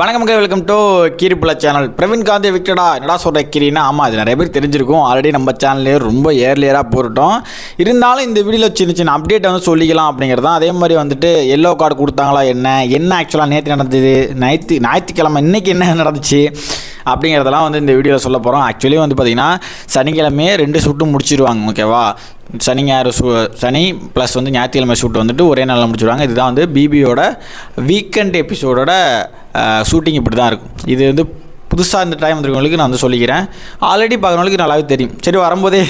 வணக்கம் மக்கள், welcome to கீரிப்புல சேனல். பிரவீன் காந்தி விக்டடா என்னடா சொல்கிற கீரினா, ஆமாம் அது நிறைய பேர் தெரிஞ்சிருக்கும். ஆல்ரெடி நம்ம சேனல்லே ரொம்ப ஏர்லியராக போட்டுட்டோம். இருந்தாலும் இந்த வீடியோவில் சின்ன சின்ன அப்டேட் வந்து சொல்லிக்கலாம் அப்படிங்கிறது தான். அதே மாதிரி வந்துட்டு எல்லோ கார்டு கொடுத்தாங்களா, என்ன ஆக்சுவலாக நேற்று நடந்தது, ஞாயிற்றுக்கிழமை இன்றைக்கி என்ன நடந்துச்சு அப்படிங்கிறதெல்லாம் வந்து இந்த வீடியோவில் சொல்ல போகிறோம். ஆக்சுவலி வந்து பார்த்திங்கன்னா சனிக்கிழமையே 2 ஷூட்டும் முடிச்சிடுவாங்க. ஓகேவா, சனி ப்ளஸ் வந்து ஞாயிற்றுக்கிழமை ஷூட் வந்துட்டு ஒரே நாளில் முடிச்சுடுவாங்க. இதுதான் வந்து பிபியோட வீக்கெண்ட் எபிசோடோட ஷூட்டிங் இப்படி தான் இருக்கும். இது வந்து புதுசாக இந்த டைம் வந்துருக்கவங்களுக்கு நான் வந்து சொல்லிக்கிறேன். ஆல்ரெடி பார்க்குறவங்களுக்கு நல்லாவே தெரியும். சரி, வரும்போதே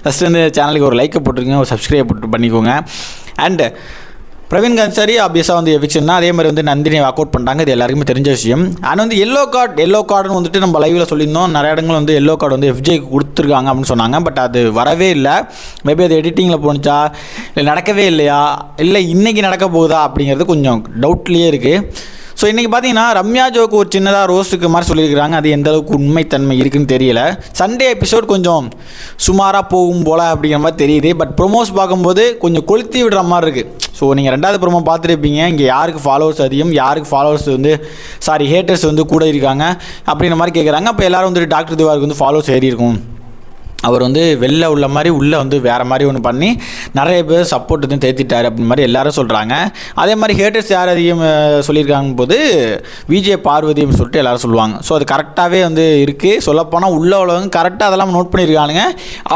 ஃபஸ்ட்டு வந்து சேனலுக்கு ஒரு லைக்கை போட்டுருங்க, ஒரு சப்ஸ்கிரைப் பண்ணிக்கோங்க. அண்டு பிரவீன் காந்தி ஆப்வியஸாக வந்து எவிக்ஷன் தான். அதே மாதிரி வந்து நந்தினி வாக் அவுட் பண்ணிட்டாங்க, இது எல்லாருக்குமே தெரிஞ்ச விஷயம். ஆனால் வந்து எல்லோ கார்டுன்னு வந்துட்டு நம்ம லைவில் சொல்லியிருந்தோம். நிறைய இடங்கள் வந்து எல்லோ கார்டு வந்து எஃப்ஜேக்கு கொடுத்துருக்காங்க அப்படின்னு சொன்னாங்க. பட் அது வரவே இல்லை. மேபி அது எடிட்டிங்கில் போணுச்சா, இல்லை நடக்கவே இல்லையா, இல்லை இன்றைக்கி நடக்க போகுதா அப்படிங்கிறது கொஞ்சம் டவுட்லேயே இருக்குது. ஸோ இன்றைக்கி பார்த்தீங்கன்னா ரம்யா ஜோக்கு ஒரு சின்னதாக ரோஸ்ட்டுக்கு மாதிரி சொல்லியிருக்கிறாங்க. அது எந்த அளவுக்கு உண்மைத்தன்மை இருக்குதுன்னு தெரியல. சண்டே எபிசோட் கொஞ்சம் சுமாராக போகும் போல் அப்படிங்கிற மாதிரி தெரியுது. பட் ப்ரொமோஸ் பார்க்கும்போது கொஞ்சம் கொளுத்தி விடுற மாதிரி இருக்குது. ஸோ நீங்கள் 2வது ப்ரோமோ பார்த்துருப்பீங்க. இங்கே யாருக்கு ஃபாலோவர்ஸ் அதிகம், யாருக்கு ஃபாலோவர்ஸ் வந்து ஹேட்டர்ஸ் வந்து கூட இருக்காங்க அப்படின்ற மாதிரி கேட்குறாங்க. அப்போ எல்லோரும் வந்துட்டு டாக்டர் திவாருக்கு வந்து ஃபாலோவர்ஸ் ஏறி இருக்கும். அவர் வந்து வெளில உள்ள மாதிரி உள்ளே வந்து வேறு மாதிரி ஒன்று பண்ணி நிறைய பேர் சப்போர்ட் வந்து தேத்திட்டார் அப்படின்னு மாதிரி எல்லாரும் சொல்கிறாங்க. அதே மாதிரி ஹேட்டர்ஸ் யார் அதிகம் சொல்லியிருக்காங்க போது விஜய் பார்வதின்னு சொல்லிட்டு எல்லோரும் சொல்லுவாங்க. ஸோ அது கரெக்டாகவே வந்து இருக்குது. சொல்லப்போனால் உள்ள உள்ளவங்க கரெக்டாக அதெல்லாம் நோட் பண்ணியிருக்கானுங்க.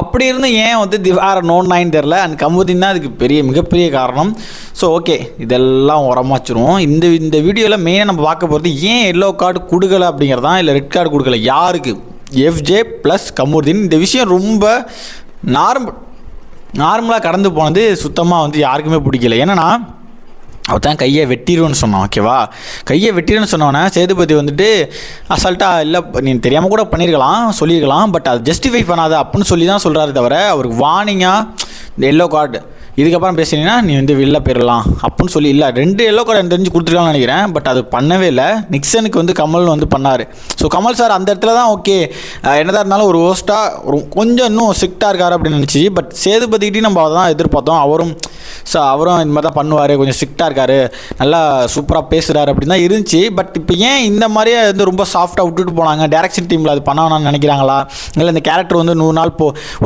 அப்படி இருந்து ஏன் வந்து திவாரை நோட்னாயின்னு தெரில. அண்ட் கமுதின் தான் அதுக்கு மிகப்பெரிய காரணம். ஸோ ஓகே, இதெல்லாம் உரமாச்சிரும். இந்த வீடியோவில் மெயினாக நம்ம பார்க்க போகிறது ஏன் எல்லோ கார்டு கொடுக்கலை அப்படிங்கிறதான், இல்லை ரெட் கார்டு கொடுக்கல யாருக்கு, எஃப்ஜே ப்ளஸ் கமுதின். இந்த விஷயம் ரொம்ப நார்மலாக கடந்து போனது சுத்தமாக வந்து யாருக்குமே பிடிக்கல. ஏன்னா அவர் தான் கையை வெட்டிடுவேன்னு சொன்னான். ஓகேவா, கையை வெட்டிடுன்னு சொன்னோன்னே சேதுபதி வந்துட்டு அசால்ட்டாக இல்லை நீ தெரியாமல் கூட சொல்லியிருக்கலாம். பட் அது ஜஸ்டிஃபை பண்ணாத அப்படின்னு சொல்லி தான் சொல்கிறாரு தவிர அவருக்கு வார்னிங்காக இந்த எல்லோ கார்டு இதுக்கப்புறம் பேசினீங்கன்னா நீ வந்து வெளில போயிடலாம் அப்படின்னு சொல்லி இல்லை. 2 எல்லோ கார்டு எனக்கு தெரிஞ்சு கொடுத்துருக்காங்கன்னு நினைக்கிறேன். பட் அது பண்ணவே இல்லை. நிக்சனுக்கு வந்து கமல் வந்து பண்ணார். ஸோ கமல் சார் அந்த இடத்துல தான் ஓகே, என்னதான் இருந்தாலும் ஒரு ஹோஸ்ட்டாக கொஞ்சம் இன்னும் ஸ்ட்ரிக்டாக இருக்கார் அப்படின்னு நினச்சி. பட் சேதுபதிக்கிட்டையும் நம்ம அதை தான் எதிர்பார்த்தோம். அவரும் இந்த மாதிரி தான் பண்ணுவார், கொஞ்சம் ஸ்ட்ரிக்டாக இருக்கார், நல்லா சூப்பராக பேசுகிறாரு அப்படின்னு தான் இருந்துச்சு. பட் இப்போ ஏன் இந்த மாதிரியே வந்து ரொம்ப சாஃப்டாக விட்டுட்டு போனாங்க? டேரக்ஷன் டீமில் அது பண்ண வேணாம்னு நினைக்கிறாங்களா, இல்லை இந்த கேரக்டர் வந்து 100 நாள்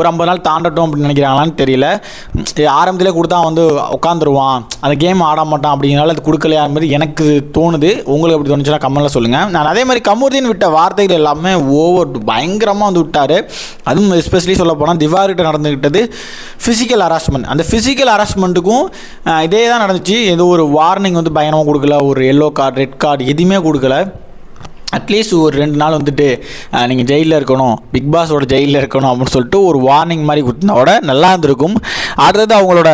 ஒரு 50 நாள் தாண்டட்டும் அப்படின்னு நினைக்கிறாங்களான்னு தெரியல. ஆரம்பத்திலே கொடுத்தா வந்து உட்காந்துருவான், அந்த கேம் ஆட மாட்டான் அப்படிங்கிறனால அது கொடுக்கலையா மாதிரி எனக்கு தோணுது. உங்களுக்கு எப்படி தோணுச்சுன்னா கமெண்ட்டில் சொல்லுங்கள். நான் அதே மாதிரி கமுதின் விட்ட வார்த்தைகள் எல்லாமே பயங்கரமாக வந்து விட்டார். அதுவும் எஸ்பெஷலி சொல்ல போனால் திவார்கிட்ட நடந்துக்கிட்டது ஃபிசிக்கல் ஹராஸ்மெண்ட். அந்த ஃபிசிக்கல் ஹராஸ்மெண்ட்டுக்கும் இதே தான் நடந்துச்சு. ஏதோ ஒரு வார்னிங் வந்து பயங்கரமாக கொடுக்கல, ஒரு எல்லோ கார்டு ரெட் கார்டு எதுவுமே கொடுக்கல. அட்லீஸ்ட் ஒரு 2 நாள் வந்துட்டு நீங்கள் ஜெயிலில் இருக்கணும், பிக் பாஸோட ஜெயிலில் இருக்கணும் அப்படின்னு சொல்லிட்டு ஒரு வார்னிங் மாதிரி கொடுத்தோட நல்லா இருந்திருக்கும். அடுத்தது அவங்களோட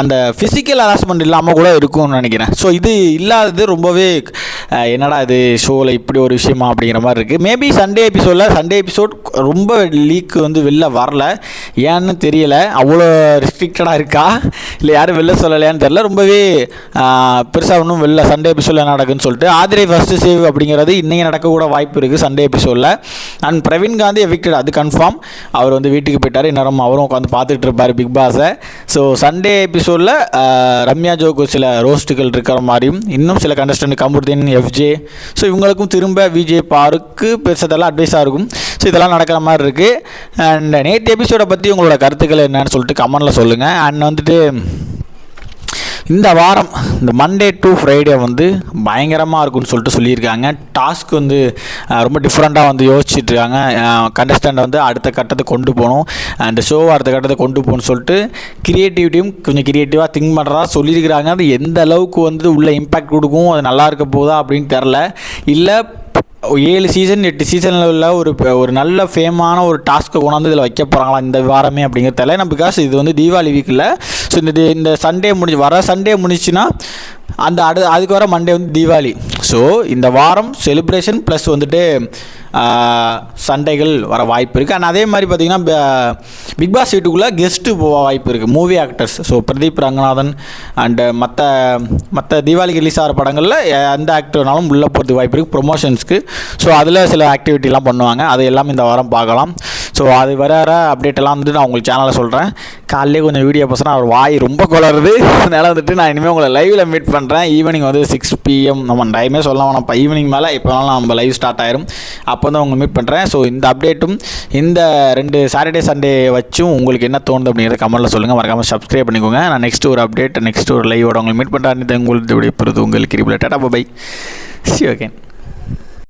அந்த ஃபிசிக்கல் ஹராஸ்மெண்ட் இல்லாமல் கூட இருக்கும்னு நினைக்கிறேன். ஸோ இது இல்லாதது ரொம்பவே என்னடா இது ஷோவில் இப்படி ஒரு விஷயமா அப்படிங்கிற மாதிரி இருக்குது. மேபி சண்டே எபிசோட் ரொம்ப லீக் வந்து வெளில வரல, ஏன்னு தெரியல. அவ்வளோ ரெஸ்ட்ரிக்டடாக இருக்கா, இல்லை யாரும் வெளில சொல்லலையான்னு தெரியல. ரொம்பவே பெருசாக ஒன்றும் வெளில சண்டே எபிசோடில் நடக்குதுன்னு சொல்லிட்டு ஆதிரை ஃபஸ்ட்டு சேவ் அப்படிங்கிறது இன்றைக்கி நடக்கக்கூட வாய்ப்பு இருக்குது சண்டே எபிசோடில். அண்ட் பிரவீன் காந்தி எவிக்டட், அது கன்ஃபார்ம். அவர் வந்து வீட்டுக்கு போயிட்டார். இன்னும் அவரும் உட்காந்து பார்த்துட்டு இருப்பார் பிக் பாஸை. ஸோ சண்டே எபிசோடில் ரம்யா ஜோக்கு சில ரோஸ்ட்டுகள் இருக்கிற மாதிரியும், இன்னும் சில கண்டஸ்டன்ட் கமுதின், எஃப்ஜே, ஸோ இவங்களுக்கும் திரும்ப விஜய் பாருக்கு பேசுறதெல்லாம் அட்வைஸாக இருக்கும். ஸோ இதெல்லாம் நடக்கிற மாதிரி இருக்குது. அண்ட் நேற்று எபிசோடை பற்றி உங்களோட கருத்துக்கள் என்னன்னு சொல்லிட்டு கமெண்டில் சொல்லுங்கள். அண்ட் வந்துட்டு இந்த வாரம் இந்த மண்டே டு ஃப்ரைடே வந்து பயங்கரமாக இருக்குன்னு சொல்லிட்டு சொல்லியிருக்காங்க. டாஸ்க் வந்து ரொம்ப டிஃப்ரெண்ட்டாக வந்து யோசிச்சுட்ருக்காங்க. கண்டஸ்டண்ட்டை வந்து அடுத்த கட்டத்தை கொண்டு போகணும், அந்த ஷோவை அடுத்த கட்டத்தை கொண்டு போகணும்னு சொல்லிட்டு கிரியேட்டிவிட்டியும் கொஞ்சம் கிரியேட்டிவாக திங்க் பண்ணுறதா சொல்லியிருக்கிறாங்க. அது எந்த அளவுக்கு வந்து உள்ள இம்பேக்ட் கொடுக்கும், அது நல்லா இருக்க போதா அப்படின்னு தெரில. இல்லை 7 சீசன் 8 சீசனில் உள்ள ஒரு நல்ல ஃபேமான ஒரு டாஸ்க்கை கொண்டாந்து இதில் வைக்க போகிறாங்களா இந்த வாரமே அப்படிங்கிறது தெரியல. ஏன்னா பிகாஸ் இது வந்து தீபாவளி வீக்கில். ஸோ இந்த சண்டே வர சண்டே முடிஞ்சுன்னா அதுக்கு வர மண்டே வந்து தீபாவளி. ஸோ இந்த வாரம் செலிப்ரேஷன் ப்ளஸ் வந்துட்டு சண்டைகள் வர வாய்ப்பு இருக்குது. அண்ட் அதே மாதிரி பார்த்திங்கன்னா பிக் பாஸ் வீட்டுக்குள்ளே கெஸ்ட்டு போக வாய்ப்பு இருக்குது, movie actors. So Pradeep Ranganathan and மற்ற தீபாவளிக்கு ரிலீஸ் ஆகிற படங்களில் எந்த ஆக்டர்னாலும் உள்ளே போகிறதுக்கு வாய்ப்பு இருக்குது ப்ரொமோஷன்ஸ்க்கு. ஸோ அதில் சில ஆக்டிவிட்டிலாம் பண்ணுவாங்க, அது எல்லாமே இந்த வாரம் பார்க்கலாம். ஸோ அது வர அப்டேட்டெல்லாம் வந்துட்டு நான் உங்களுக்கு சேனலில் சொல்கிறேன். காலையிலே கொஞ்சம் வீடியோ பேசுகிறேன், அவர் வாய் ரொம்ப குளருது. அதனால் வந்துட்டு நான் இனிமேல் உங்களை லைவில் மீட் பண்ணுறேன். ஈவினிங் வந்து 6 PM நம்ம டைமே சொல்லலாம் வேணாம், இப்போ ஈவினிங் மேலே இப்போ வேணாலும் நம்ம லைவ் ஸ்டார்ட் ஆயிரும். அப்போ வந்து உங்களை மீட் பண்ணுறேன். ஸோ இந்த அப்டேட்டும் இந்த 2 சாட்டர்டே சண்டே வச்சும் உங்களுக்கு என்ன தோணுது அப்படிங்கிறத கமெண்ட்டில் சொல்லுங்கள். மறக்காமல் சப்ஸ்கிரைப் பண்ணிக்கோங்க. நான் நெக்ஸ்ட் ஒரு அப்டேட், நெக்ஸ்ட் ஒரு லைவோட உங்களை மீட் பண்ணுறேன். உங்களுக்கு விடைபெறுவது உங்கள் கிரிபில். Tata bye. See you again.